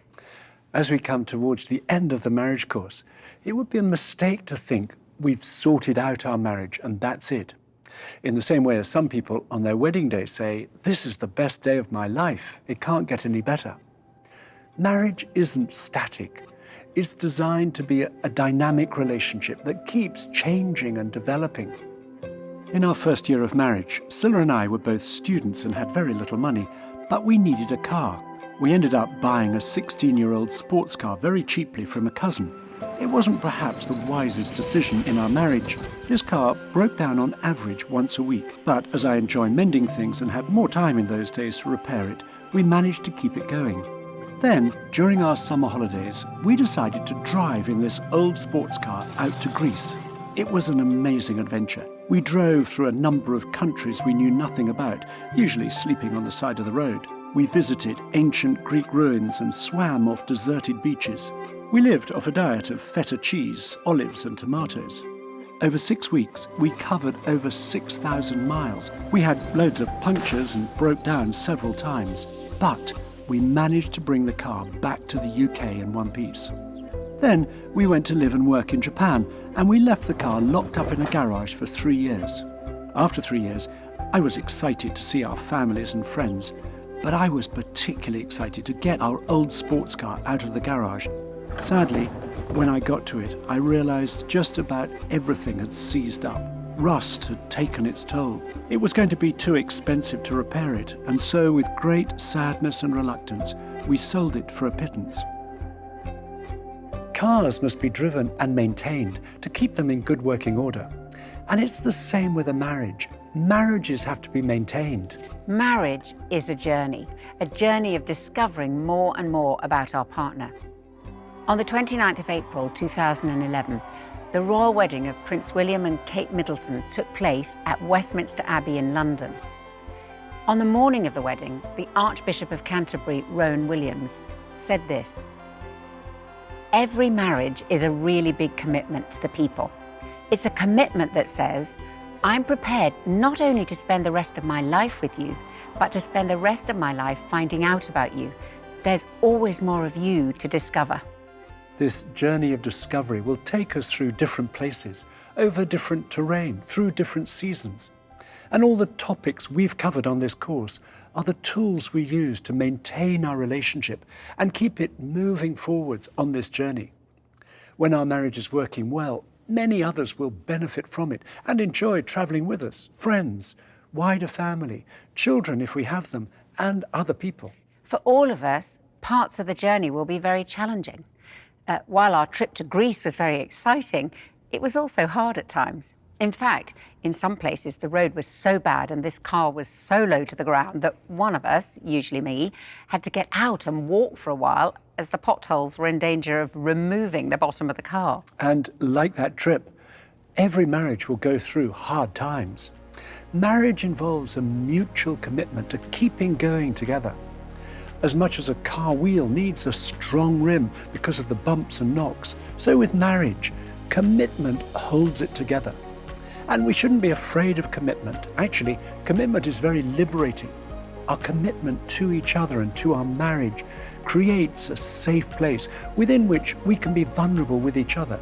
Speaker 1: As we come towards the end of the marriage course, it would be a mistake to think we've sorted out our marriage and that's it. In the same way as some people on their wedding day say, "This is the best day of my life, it can't get any better." Marriage isn't static. It's designed to be a dynamic relationship that keeps changing and developing. In our first year of marriage, Scylla and I were both students and had very little money, but we needed a car. We ended up buying a 16-year-old sports car very cheaply from a cousin. It wasn't perhaps the wisest decision in our marriage. This car broke down on average once a week, but as I enjoy mending things and had more time in those days to repair it, we managed to keep it going. Then, during our summer holidays, we decided to drive in this old sports car out to Greece. It was an amazing adventure. We drove through a number of countries we knew nothing about, usually sleeping on the side of the road. We visited ancient Greek ruins and swam off deserted beaches. We lived off a diet of feta cheese, olives and tomatoes. Over 6 weeks, we covered over 6,000 miles. We had loads of punctures and broke down several times, but we managed to bring the car back to the UK in one piece. Then we went to live and work in Japan, and we left the car locked up in a garage for 3 years. After 3 years, I was excited to see our families and friends, but I was particularly excited to get our old sports car out of the garage. Sadly, when I got to it, I realized just about everything had seized up. Rust had taken its toll. It was going to be too expensive to repair it, and so with great sadness and reluctance, we sold it for a pittance. Cars must be driven and maintained to keep them in good working order. And it's the same with a marriage. Marriages have to be maintained.
Speaker 2: Marriage is a journey of discovering more and more about our partner. On the 29th of April 2011, the royal wedding of Prince William and Kate Middleton took place at Westminster Abbey in London. On the morning of the wedding, the Archbishop of Canterbury, Rowan Williams, said this: "Every marriage is a really big commitment to the people. It's a commitment that says, I'm prepared not only to spend the rest of my life with you, but to spend the rest of my life finding out about you. There's always more of you to discover."
Speaker 1: This journey of discovery will take us through different places, over different terrain, through different seasons. And all the topics we've covered on this course are the tools we use to maintain our relationship and keep it moving forwards on this journey. When our marriage is working well, many others will benefit from it and enjoy traveling with us, friends, wider family, children if we have them, and other people.
Speaker 2: For all of us, parts of the journey will be very challenging. While our trip to Greece was very exciting, it was also hard at times. In fact, in some places the road was so bad and this car was so low to the ground that one of us, usually me, had to get out and walk for a while as the potholes were in danger of removing the bottom of the car.
Speaker 1: And like that trip, every marriage will go through hard times. Marriage involves a mutual commitment to keeping going together. As much as a car wheel needs a strong rim because of the bumps and knocks, so with marriage, commitment holds it together. And we shouldn't be afraid of commitment. Actually, commitment is very liberating. Our commitment to each other and to our marriage creates a safe place within which we can be vulnerable with each other,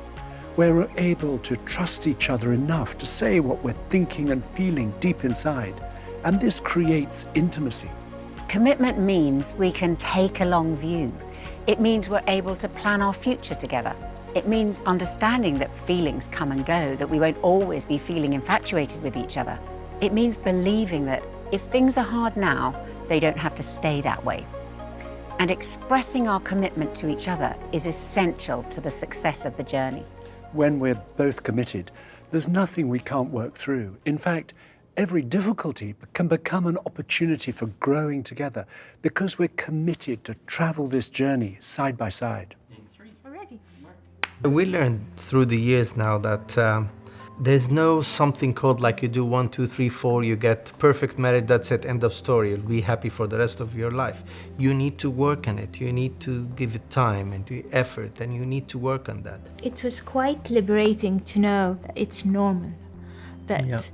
Speaker 1: where we're able to trust each other enough to say what we're thinking and feeling deep inside. And this creates intimacy.
Speaker 2: Commitment means we can take a long view. It means we're able to plan our future together. It means understanding that feelings come and go, that we won't always be feeling infatuated with each other. It means believing that if things are hard now, they don't have to stay that way. And expressing our commitment to each other is essential to the success of the journey.
Speaker 1: When we're both committed, there's nothing we can't work through. In fact, every difficulty can become an opportunity for growing together because we're committed to travel this journey side by side.
Speaker 15: We learned through the years now that
Speaker 5: There's no something called like you do 1, 2, 3, 4, you get perfect marriage, that's it, end of story. You'll be happy for the rest of your life. You need to work on it. You need to give it time and effort, and you need to work on that.
Speaker 9: It was quite liberating to know that it's normal, that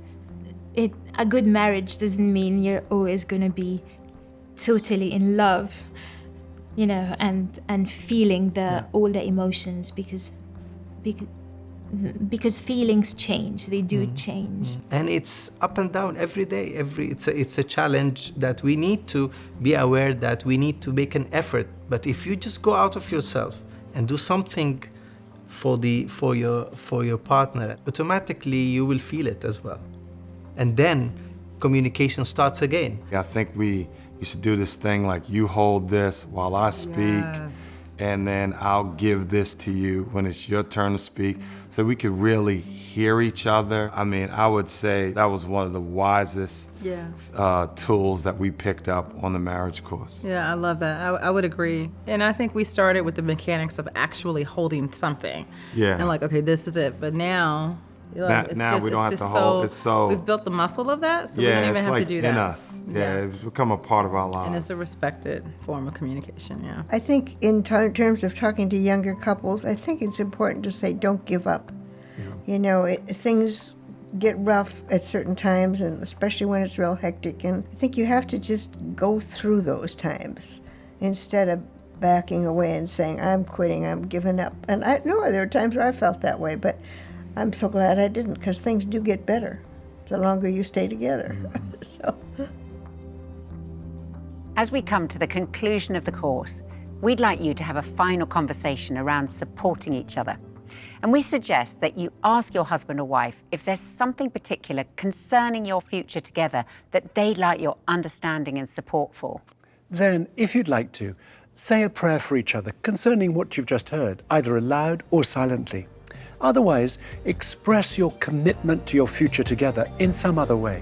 Speaker 9: a good marriage doesn't mean you're always going to be totally in love, you know, and feeling all the emotions because feelings change, they do change.
Speaker 5: And it's up and down every day. It's a challenge that we need to be aware that we need to make an effort. But if you just go out of yourself and do something for your partner, automatically you will feel it as well. And then communication starts again.
Speaker 14: I think we used to do this thing like you hold this while I speak. And then I'll give this to you when it's your turn to speak, so we could really hear each other. I mean, I would say that was one of the wisest tools that we picked up on the marriage course.
Speaker 23: Yeah, I love that. I would agree. And I think we started with the mechanics of actually holding something.
Speaker 14: Yeah.
Speaker 23: And like, okay, this is it. But now,
Speaker 14: now we don't have to hold. It's so
Speaker 23: we've built the muscle of that, so we don't even have to do that.
Speaker 14: In us. Yeah, it's become a part of our lives.
Speaker 23: And it's a respected form of communication. Yeah.
Speaker 17: I think in terms of talking to younger couples, I think it's important to say don't give up. You know, things get rough at certain times, and especially when it's real hectic. And I think you have to just go through those times instead of backing away and saying, I'm quitting, I'm giving up. And I know there are times where I felt that way, but I'm so glad I didn't, because things do get better the longer you stay together.
Speaker 2: As we come to the conclusion of the course, we'd like you to have a final conversation around supporting each other. And we suggest that you ask your husband or wife if there's something particular concerning your future together that they'd like your understanding and support for.
Speaker 1: Then, if you'd like to, say a prayer for each other concerning what you've just heard, either aloud or silently. Otherwise, express your commitment to your future together in some other way.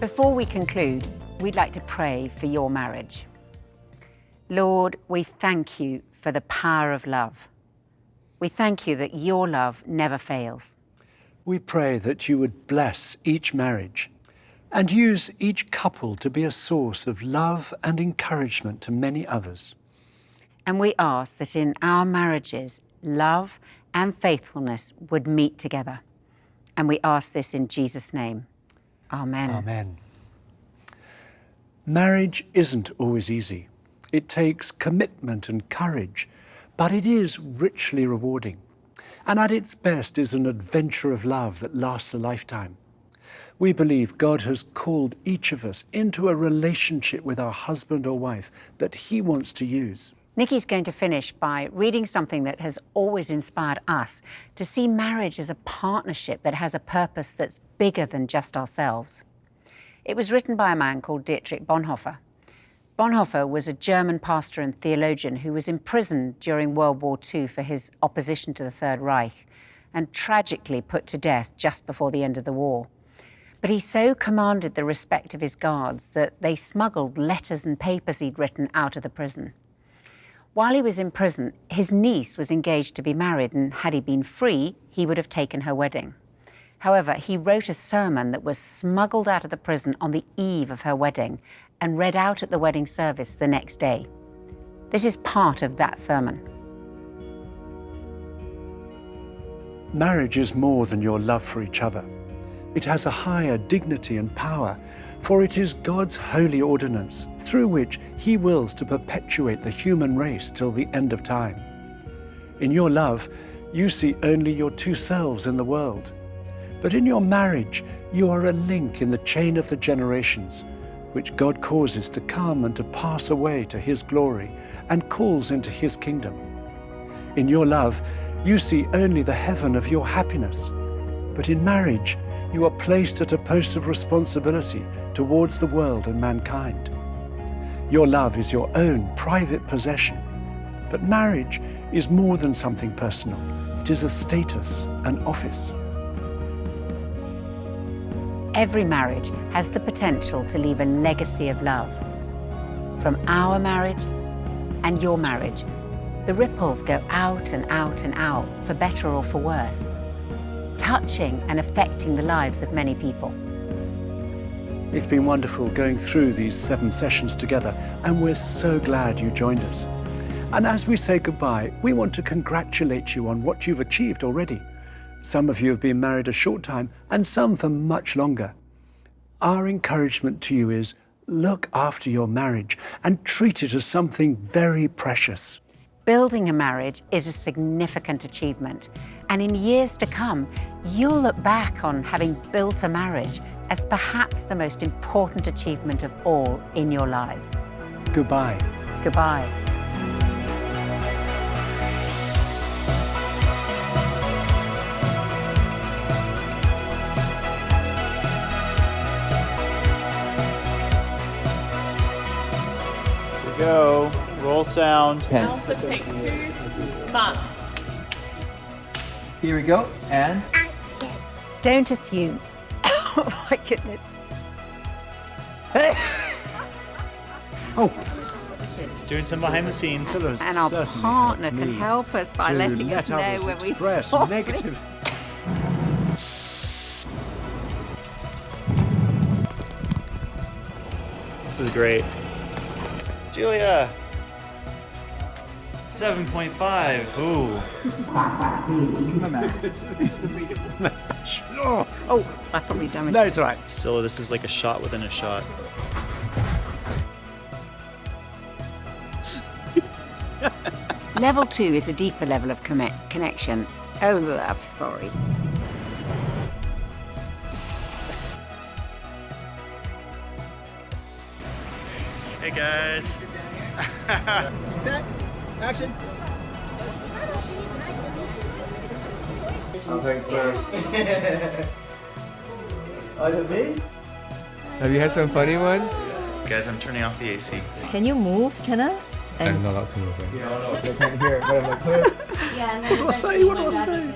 Speaker 2: Before we conclude, we'd like to pray for your marriage. Lord, we thank you for the power of love. We thank you that your love never fails.
Speaker 1: We pray that you would bless each marriage and use each couple to be a source of love and encouragement to many others.
Speaker 2: And we ask that in our marriages, love and faithfulness would meet together. And we ask this in Jesus' name. Amen.
Speaker 1: Amen. Marriage isn't always easy. It takes commitment and courage, but it is richly rewarding. And at its best is an adventure of love that lasts a lifetime. We believe God has called each of us into a relationship with our husband or wife that he wants to use.
Speaker 2: Nikki's going to finish by reading something that has always inspired us to see marriage as a partnership that has a purpose that's bigger than just ourselves. It was written by a man called Dietrich Bonhoeffer. Bonhoeffer was a German pastor and theologian who was imprisoned during World War II for his opposition to the Third Reich and tragically put to death just before the end of the war. But he so commanded the respect of his guards that they smuggled letters and papers he'd written out of the prison. While he was in prison, his niece was engaged to be married, and had he been free, he would have taken her wedding. However, he wrote a sermon that was smuggled out of the prison on the eve of her wedding and read out at the wedding service the next day. This is part of that sermon.
Speaker 1: Marriage is more than your love for each other. It has a higher dignity and power, for it is God's holy ordinance through which he wills to perpetuate the human race till the end of time. In your love, you see only your two selves in the world. But in your marriage, you are a link in the chain of the generations, which God causes to come and to pass away to his glory and calls into his kingdom. In your love, you see only the heaven of your happiness. But in marriage, you are placed at a post of responsibility towards the world and mankind. Your love is your own private possession, but marriage is more than something personal. It is a status, an office.
Speaker 2: Every marriage has the potential to leave a legacy of love. From our marriage and your marriage, the ripples go out and out and out, for better or for worse, touching and affecting the lives of many people.
Speaker 1: It's been wonderful going through these 7 sessions together, and we're so glad you joined us. And as we say goodbye, we want to congratulate you on what you've achieved already. Some of you have been married a short time, and some for much longer. Our encouragement to you is, look after your marriage and treat it as something very precious.
Speaker 2: Building a marriage is a significant achievement, and in years to come, you'll look back on having built a marriage as perhaps the most important achievement of all in your lives.
Speaker 1: Goodbye.
Speaker 2: Goodbye.
Speaker 10: Go. Roll sound.
Speaker 12: Alpha take 2. Mark.
Speaker 15: Here we go. And
Speaker 2: Don't assume. Oh my goodness.
Speaker 1: Oh.
Speaker 10: He's doing some behind the scenes.
Speaker 2: And our partner can help us by letting us know when we
Speaker 1: express negatives.
Speaker 10: This is great. Julia. 7.5. Ooh.
Speaker 2: Oh, I probably damaged.
Speaker 1: No, it's all right.
Speaker 10: So this is like a shot within a shot.
Speaker 2: Level 2 is a deeper level of connection. Oh, I'm sorry.
Speaker 10: Hey guys.
Speaker 15: Set. Action.
Speaker 10: Oh, thanks, man.
Speaker 15: Oh, is it me? Have you had some funny ones?
Speaker 10: Guys, I'm turning off the AC.
Speaker 18: Can you move? Can I?
Speaker 21: I'm not allowed to move. Right?
Speaker 15: No, I can't hear it, but I'm like, what?
Speaker 18: Yeah,
Speaker 1: What do I say? What do I say?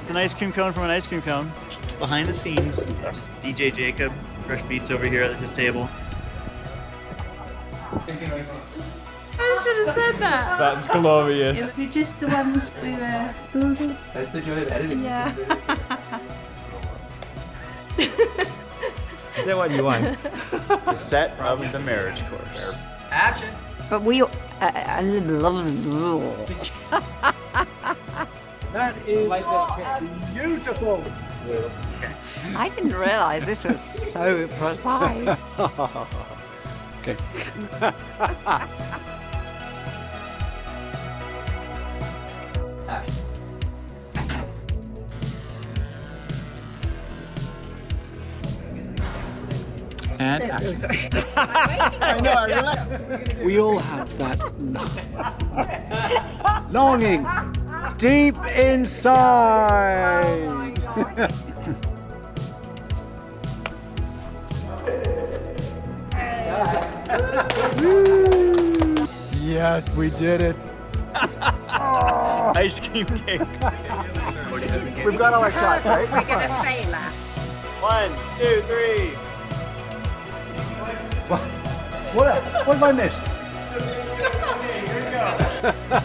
Speaker 10: It's an ice cream cone from an ice cream cone. behind the scenes. Just DJ Jacob, Fresh Beats over here at his table.
Speaker 12: I should have said that.
Speaker 6: That's glorious.
Speaker 12: We're just the ones we were.
Speaker 15: That's the joy of editing.
Speaker 12: Yeah.
Speaker 6: Is that what you want?
Speaker 10: The set of the marriage course.
Speaker 15: Action.
Speaker 2: But we.
Speaker 1: That is beautiful.
Speaker 2: I didn't realise this was so precise.
Speaker 1: Okay.
Speaker 6: And
Speaker 1: I know, I realized. We all have that longing deep inside. Yes, we did it.
Speaker 10: Ice cream cake.
Speaker 15: We've got all our shots, right?
Speaker 2: We're going to fail at.
Speaker 10: 1, 2, 3.
Speaker 1: What have I missed?
Speaker 10: Okay, here we go.